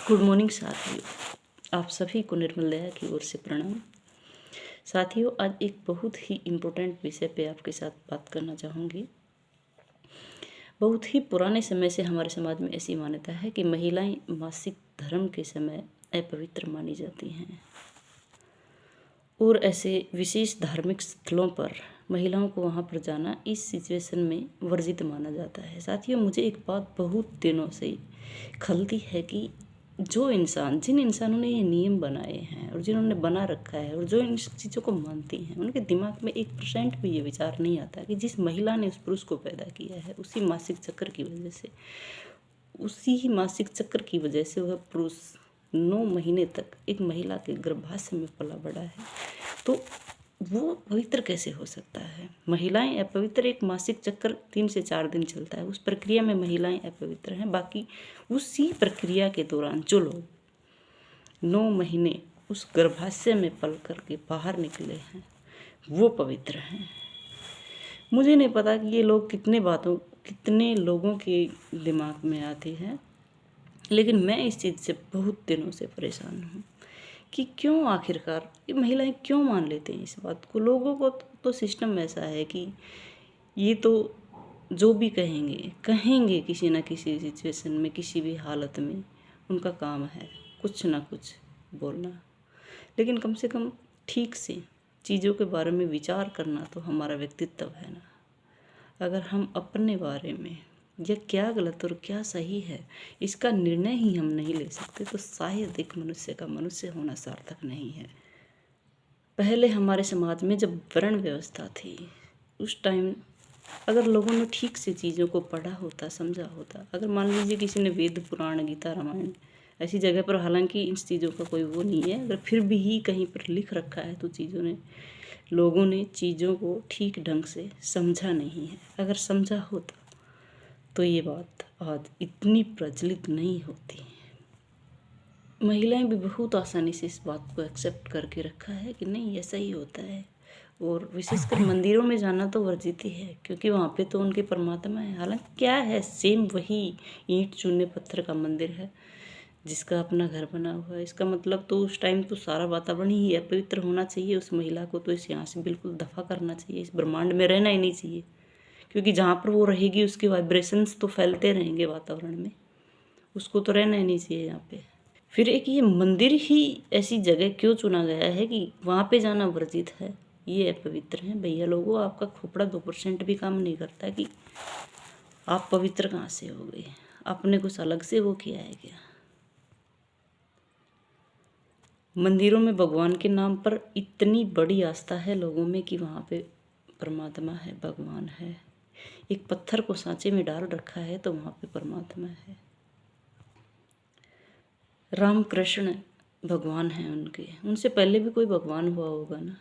Good morning साथियों, आप सभी को निर्मल दया की ओर से प्रणाम। साथियों, आज एक बहुत ही इम्पोर्टेंट विषय पे आपके साथ बात करना चाहूँगी। बहुत ही पुराने समय से हमारे समाज में ऐसी मान्यता है कि महिलाएं मासिक धर्म के समय अपवित्र मानी जाती हैं और ऐसे विशेष धार्मिक स्थलों पर महिलाओं को वहाँ पर जाना इस सिचुएशन में वर्जित माना जाता है। साथियों, मुझे एक बात बहुत दिनों से खलती है कि जिन इंसानों ने ये नियम बनाए हैं और जिन्होंने बना रखा है और जो इन चीज़ों को मानती हैं, उनके दिमाग में 1% भी ये विचार नहीं आता कि जिस महिला ने उस पुरुष को पैदा किया है, उसी मासिक चक्र की वजह से वह पुरुष 9 महीने तक एक महिला के गर्भाशय में पला बड़ा है, तो वो पवित्र कैसे हो सकता है। महिलाएं अपवित्र, एक मासिक चक्र 3 से 4 दिन चलता है, उस प्रक्रिया में महिलाएं अपवित्र हैं। बाकी उसी प्रक्रिया के दौरान जो लोग 9 महीने उस गर्भाशय में पल करके बाहर निकले हैं, वो पवित्र हैं। मुझे नहीं पता कि ये लोग कितने लोगों के दिमाग में आती है, लेकिन मैं इस चीज़ से बहुत दिनों से परेशान हूँ कि क्यों आखिरकार ये महिलाएं क्यों मान लेते हैं इस बात को। लोगों को तो सिस्टम ऐसा है कि ये तो जो भी कहेंगे किसी ना किसी सिचुएशन में, किसी भी हालत में उनका काम है कुछ ना कुछ बोलना। लेकिन कम से कम ठीक से चीज़ों के बारे में विचार करना तो हमारा व्यक्तित्व है ना। अगर हम अपने बारे में या क्या गलत और क्या सही है इसका निर्णय ही हम नहीं ले सकते, तो शायद एक मनुष्य का मनुष्य होना सार्थक नहीं है। पहले हमारे समाज में जब वर्ण व्यवस्था थी, उस टाइम अगर लोगों ने ठीक से चीज़ों को पढ़ा होता, समझा होता, अगर मान लीजिए किसी ने वेद पुराण गीता रामायण ऐसी जगह पर, हालांकि इन चीज़ों का कोई वो नहीं है, अगर फिर भी ही कहीं पर लिख रखा है तो लोगों ने चीज़ों को ठीक ढंग से समझा नहीं है। अगर समझा होता तो ये बात आज इतनी प्रचलित नहीं होती। महिलाएं भी बहुत आसानी से इस बात को एक्सेप्ट करके रखा है कि नहीं ऐसा ही होता है, और विशेषकर मंदिरों में जाना तो वर्जित ही है, क्योंकि वहाँ पे तो उनके परमात्मा है। हालांकि क्या है, सेम वही ईंट चूने पत्थर का मंदिर है जिसका अपना घर बना हुआ है। इसका मतलब तो उस टाइम तो सारा वातावरण ही अपवित्र होना चाहिए। उस महिला को तो इस यहाँ से बिल्कुल दफ़ा करना चाहिए, इस ब्रह्मांड में रहना ही नहीं चाहिए, क्योंकि जहाँ पर वो रहेगी उसके वाइब्रेशंस तो फैलते रहेंगे वातावरण में, उसको तो रहना ही नहीं चाहिए यहाँ पे। फिर एक ये मंदिर ही ऐसी जगह क्यों चुना गया है कि वहाँ पे जाना वर्जित है, ये अपवित्र है। भैया लोगों, आपका खोपड़ा 2% भी काम नहीं करता कि आप पवित्र कहाँ से हो गए, आपने कुछ अलग से वो किया है क्या। मंदिरों में भगवान के नाम पर इतनी बड़ी आस्था है लोगों में कि वहाँ पे परमात्मा है, भगवान है। एक पत्थर को सांचे में डाल रखा है तो वहाँ पे परमात्मा है। राम कृष्ण भगवान हैं उनके, उनसे पहले भी कोई भगवान हुआ होगा ना।